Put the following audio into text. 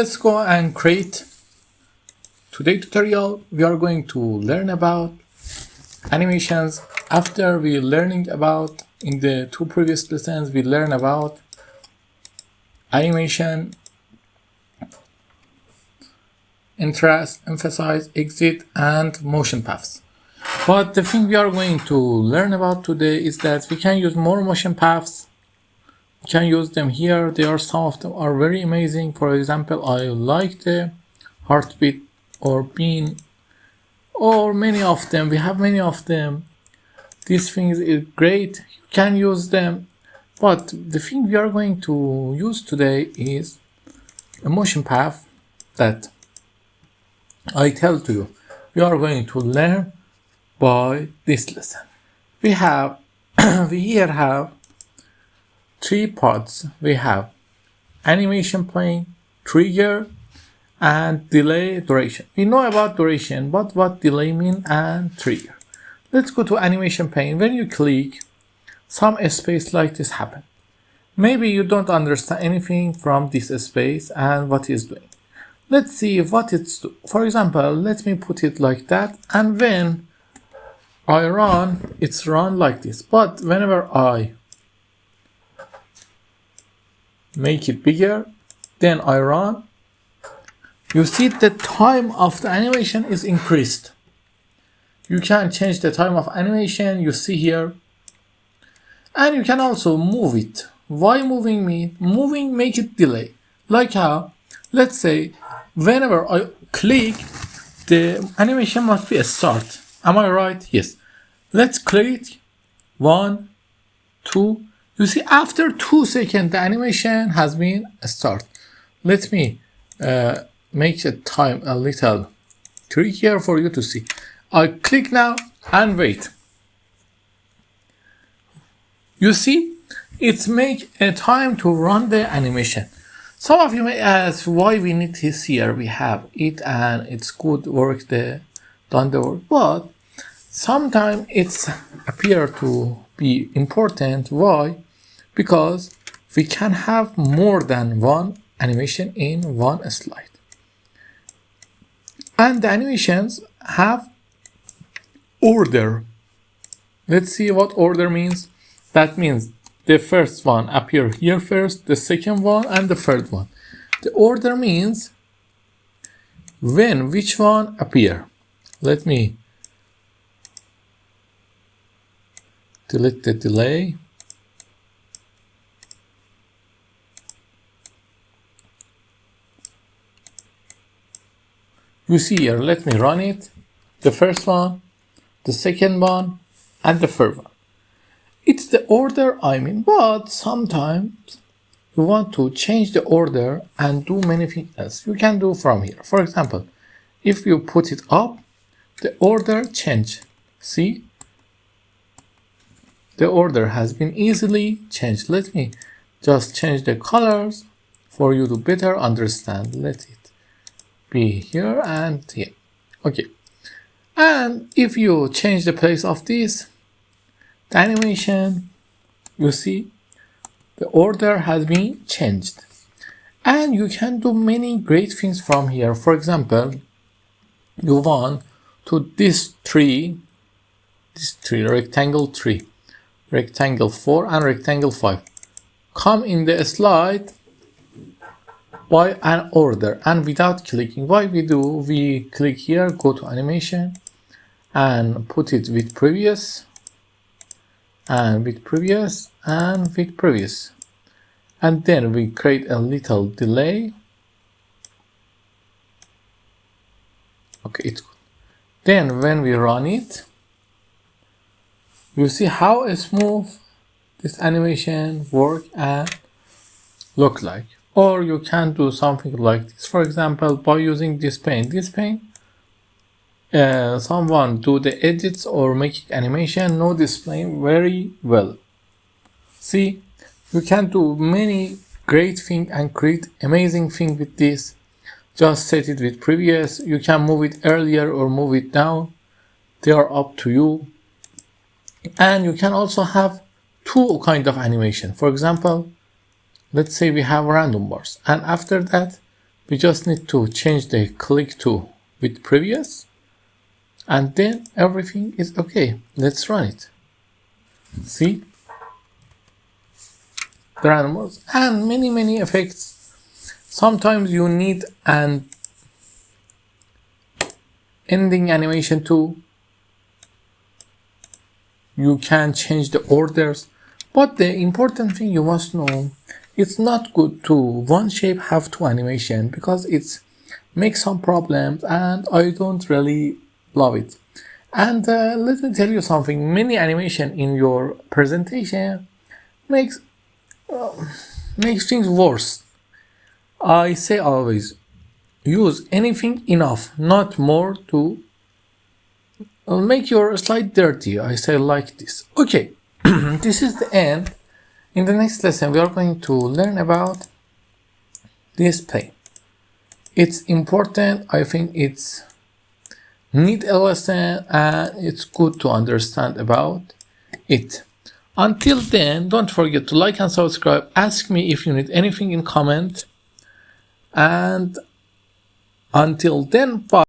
let's go and create today's tutorial. We are going to learn about animations. After we learning about in the two previous lessons, we learn about animation, interest, emphasize, exit, and motion paths. But the thing we are going to learn about today is that we can use more motion paths. We can use them here. Some of them are very amazing. For example, I like the heartbeat or bean, or many of them. We have many of them. These things is great. You can use them. But the thing we are going to use today is a motion path that I tell to you. We are going to learn by this lesson. We here have three parts. We have animation plane, trigger, and delay, duration. We know about duration, but what delay mean and trigger. Let's go to animation plane. When you click, some space like this happen. Maybe you don't understand anything from this space and what it's doing. Let's see what it's do. For example, let me put it like that, and when I run, it's run like this. But whenever I make it bigger, then I run, you see the time of the animation is increased. You can change the time of animation, you see here, and you can also move it. Why moving mean? Moving make it delay. Like how, let's say, whenever I click, the animation must be a start. Am I right? Yes. Let's click 1, 2. You see, after 2 seconds, the animation has been a start. Let me make the time a little trickier for you to see. I click now and wait. You see, it's make a time to run the animation. Some of you may ask why we need this here. We have it and it's good work done the work, but sometimes it's appear to be important. Why? Because we can have more than one animation in one slide. And the animations have order. Let's see what order means. That means the first one appear here first, the second one, and the third one. The order means when which one appear. Let me delete the delay. You see here, let me run it. The first one, the second one, and the third one. It's the order I mean, but sometimes you want to change the order and do many things else. You can do from here. For example, if you put it up, the order change. See? The order has been easily changed. Let me just change the colors for you to better understand. Let it be here and here. Okay. And if you change the place of this, the animation, you see, the order has been changed. And you can do many great things from here. For example, you want to this tree, rectangle 3, rectangle 4, and rectangle 5 come in the slide by an order and without clicking. Why we do? We click here, go to animation, and put it with previous, and with previous, and with previous. And then we create a little delay. Okay, it's good. Then when we run it, you see how smooth this animation work and look like. Or you can do something like this. For example, by using this pane. This pane, someone do the edits or make animation know this plane very well. See, you can do many great things and create amazing things with this. Just set it with previous. You can move it earlier or move it down. They are up to you. And you can also have two kinds of animation. For example, let's say we have random bars, and after that We just need to change the click to with previous, and then everything is okay. Let's run it. See? The animals and many effects. Sometimes you need an ending animation too. You can change the orders, but the important thing you must know, it's not good to one shape have two animation because it's makes some problems and I don't really love it. And let me tell you something, many animation in your presentation makes things worse. I say always use anything enough, not more, to make your slide dirty. I say like this. Okay, this is the end. In the next lesson, we are going to learn about display. It's important. I think it's need a lesson and it's good to understand about it. Until then, don't forget to like and subscribe. Ask me if you need anything in comment. And until then, bye.